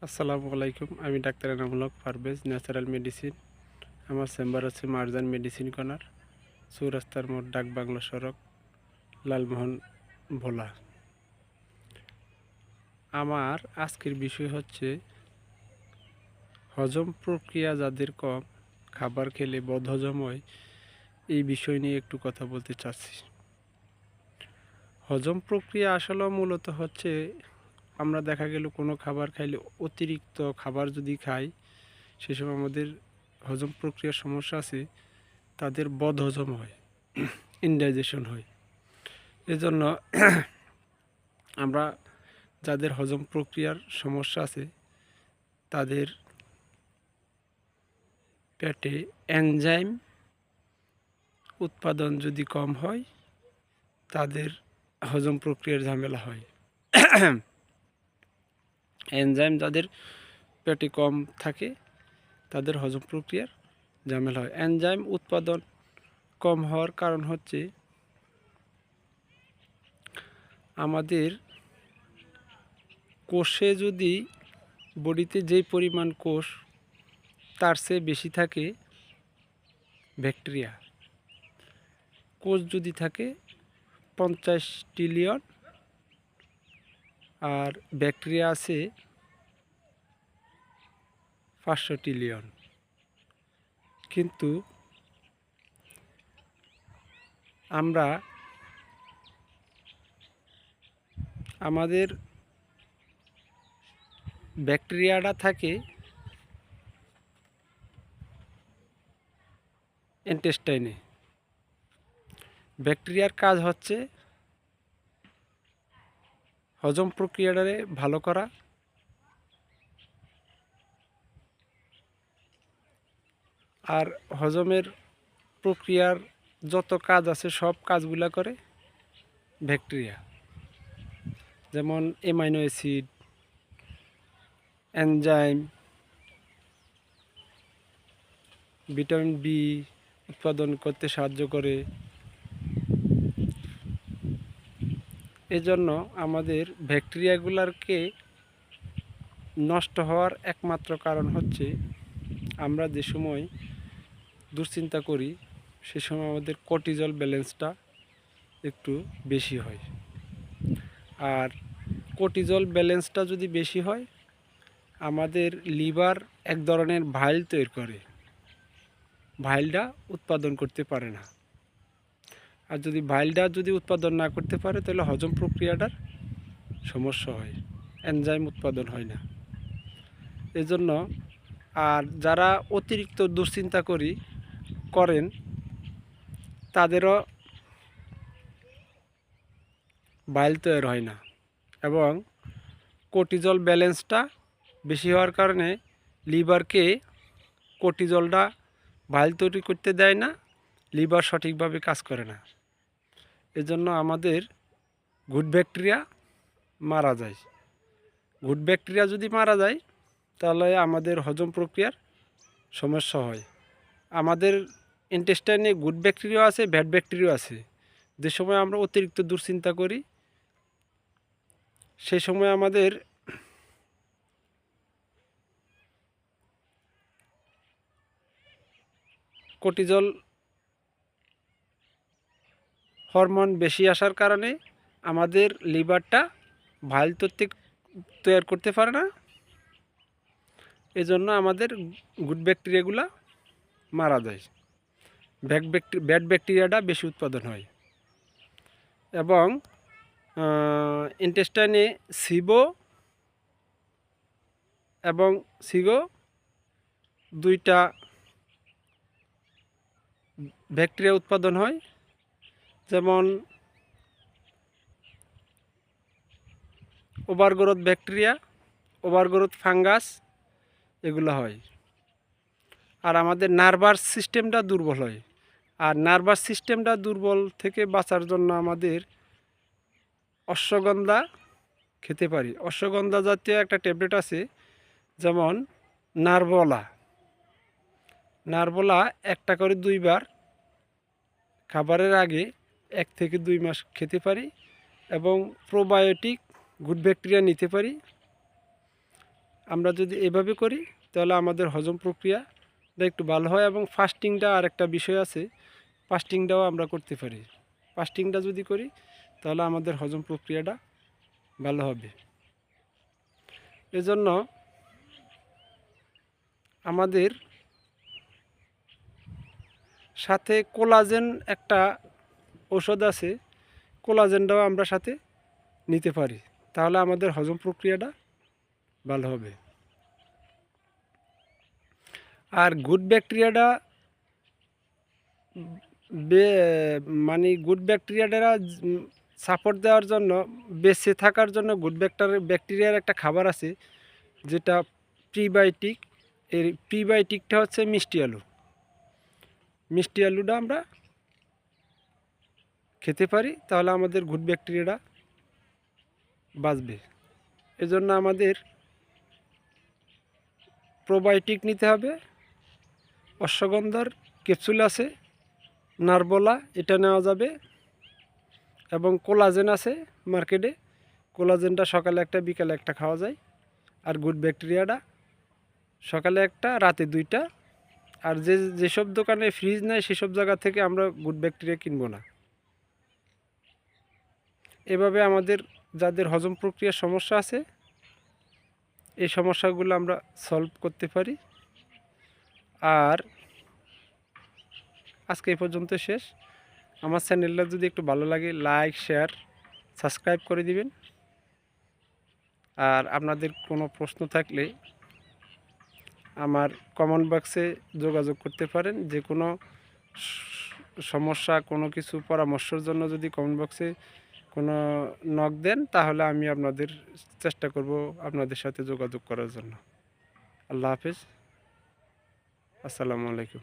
আসসালামু আলাইকুম। আমি doctor Enamul Haque Parvez, natural medicine. আমার চেম্বার আছে মারজান মেডিসিন কর্নার, চৌরাস্তার মোড়, ডাক বাংলা সড়ক, লালমোহন, ভোলা। আমার আজকের বিষয় হচ্ছে হজম প্রক্রিয়া যাদের কম, খাবার খেলে বদহজম হয়, এই বিষয় নিয়ে একটু কথা বলতে চাচ্ছি। হজম প্রক্রিয়া আসলে মূলত হচ্ছে আমরা দেখা গেল কোনো খাবার খাইলে অতিরিক্ত খাবার যদি খাই, সে সময় আমাদের হজম প্রক্রিয়ার সমস্যা আছে, তাদের বদহজম হয়, ইনডাইজেশন হয়। এজন্য আমরা যাদের হজম প্রক্রিয়ার সমস্যা আছে তাদের পেটে এনজাইম উৎপাদন যদি কম হয় তাদের হজম প্রক্রিয়ার ঝামেলা হয়। এনজাইম যাদের পেটে কম থাকে তাদের হজম প্রক্রিয়ার ঝামেলা হয়। এনজাইম উৎপাদন কম হওয়ার কারণ হচ্ছে আমাদের কোষে যদি বডিতে যেই পরিমাণ কোষ তার চেয়ে বেশি থাকে ব্যাকটেরিয়া। কোষ যদি থাকে 50 ট্রিলিয়ন আর ব্যাকটেরিয়া আছে 500 ট্রিলিয়ন, কিন্তু আমরা আমাদের ব্যাকটেরিয়াটা থাকে ইন্টেস্টাইনে। ব্যাকটেরিয়ার কাজ হচ্ছে হজম প্রক্রিয়াটারে ভালো করা, আর হজমের প্রক্রিয়ার যত কাজ আছে সব কাজগুলা করে ব্যাকটেরিয়া। যেমন amino acid, enzyme, vitamin B উৎপাদন করতে সাহায্য করে। এজন্য আমাদের ব্যাকটেরিয়াগুলোকে নষ্ট হওয়ার একমাত্র কারণ হচ্ছে আমরা যে সময় দুশ্চিন্তা করি সে সময় আমাদের কর্টিজল ব্যালেন্সটা একটু বেশি হয়। আর কর্টিজল ব্যালেন্সটা যদি বেশি হয় আমাদের লিভার এক ধরনের ভাইল তৈরি করে, ভাইলটা উৎপাদন করতে পারে না। আর যদি ভাইলটা যদি উৎপাদন না করতে পারে তাহলে হজম প্রক্রিয়াটার সমস্যা হয়, এনজাইম উৎপাদন হয় না। এজন্য আর যারা অতিরিক্ত দুশ্চিন্তা করেন তাদেরও বাইল তৈরি হয় না, এবং কর্টিজল ব্যালেন্সটা বেশি হওয়ার কারণে লিভারকে কর্টিজলটা বাইল তৈরি করতে দেয় না, লিভার সঠিকভাবে কাজ করে না। এজন্য আমাদের গুড ব্যাকটেরিয়া মারা যায়। গুড ব্যাকটেরিয়া যদি মারা যায় তাহলে আমাদের হজম প্রক্রিয়ার সমস্যা হয়। আমাদের ইন্টেস্টাইনে গুড ব্যাকটেরিয়া আছে, ব্যাড ব্যাকটেরিয়া আছে। যে সময় আমরা অতিরিক্ত দুশ্চিন্তা করি সেই সময় আমাদের কর্টিজল হরমোন বেশি আসার কারণে আমাদের লিভারটা ভাইল তৈরি করতে পারে না। এজন্য আমাদের গুড ব্যাকটেরিয়াগুলো মারা যায়, ব্যাড ব্যাকটেরিয়াটা বেশি উৎপাদন হয়। এবং ইন্টেস্টাইনে সিবো এবং সিগো দুইটা ব্যাকটেরিয়া উৎপাদন হয়। যেমন ওভারগ্রোথ ব্যাকটেরিয়া, ওভারগ্রোথ ফাঙ্গাস, এগুলো হয়। আর আমাদের নার্ভাস সিস্টেমটা দুর্বল হয়। আর নার্ভাস সিস্টেমটা দুর্বল থেকে বাঁচার জন্য আমাদের অশ্বগন্ধা খেতে পারি। অশ্বগন্ধা জাতীয় একটা ট্যাবলেট আছে, যেমন নারবোলা। নারবোলা একটা করে 2 বার খাবারের আগে 1 থেকে 2 মাস খেতে পারি, এবং প্রোবায়োটিক গুড ব্যাকটেরিয়া নিতে পারি। আমরা যদি এভাবে করি তাহলে আমাদের হজম প্রক্রিয়াটা একটু ভালো হয়। এবং ফাস্টিংটা আর একটা বিষয় আছে, ফাস্টিংটাও আমরা করতে পারি। ফাস্টিংটা যদি করি তাহলে আমাদের হজম প্রক্রিয়াটা ভালো হবে। এজন্য আমাদের সাথে কোলাজেন একটা ঔষধ আছে, কোলাজেনটাও আমরা সাথে নিতে পারি, তাহলে আমাদের হজম প্রক্রিয়াটা ভালো হবে। আর গুড ব্যাকটেরিয়াটা মানে গুড ব্যাকটেরিয়াটা সাপোর্ট দেওয়ার জন্য, বেঁচে থাকার জন্য গুড ব্যাকটেরিয়ার একটা খাবার আছে যেটা প্রিবায়োটিক। এর প্রিবায়োটিকটা হচ্ছে মিষ্টি আলু। মিষ্টি আলুটা আমরা খেতে পারি, তাহলে আমাদের গুড ব্যাকটেরিয়াটা বাঁচবে। এজন্য আমাদের প্রোবায়োটিক নিতে হবে। অশ্বগন্ধার ক্যাপসুল আছে, নারবোলা, এটা নেওয়া যাবে। এবং কোলাজেন আছে মার্কেটে, কোলাজেনটা সকালে একটা বিকালে একটা খাওয়া যায়। আর গুড ব্যাকটেরিয়াটা সকালে একটা রাতে 2টা। আর যেসব দোকানে ফ্রিজ নেয় সেসব জায়গা থেকে আমরা গুড ব্যাকটেরিয়া কিনবো না। এভাবে আমাদের যাদের হজম প্রক্রিয়ার সমস্যা আছে এই সমস্যাগুলো আমরা সলভ করতে পারি। আর আজকে এই পর্যন্ত শেষ। আমার চ্যানেলটা যদি একটু ভালো লাগে লাইক, শেয়ার, সাবস্ক্রাইব করে দিবেন। আর আপনাদের কোনো প্রশ্ন থাকলে আমার কমেন্ট বক্সে যোগাযোগ করতে পারেন। যে কোনো সমস্যা, কোনো কিছু পরামর্শের জন্য যদি কমেন্ট বক্সে কোনো নক দেন তাহলে আমি আপনাদের চেষ্টা করব আপনাদের সাথে যোগাযোগ করার জন্য। আল্লাহ হাফেজ, আসসালামু আলাইকুম।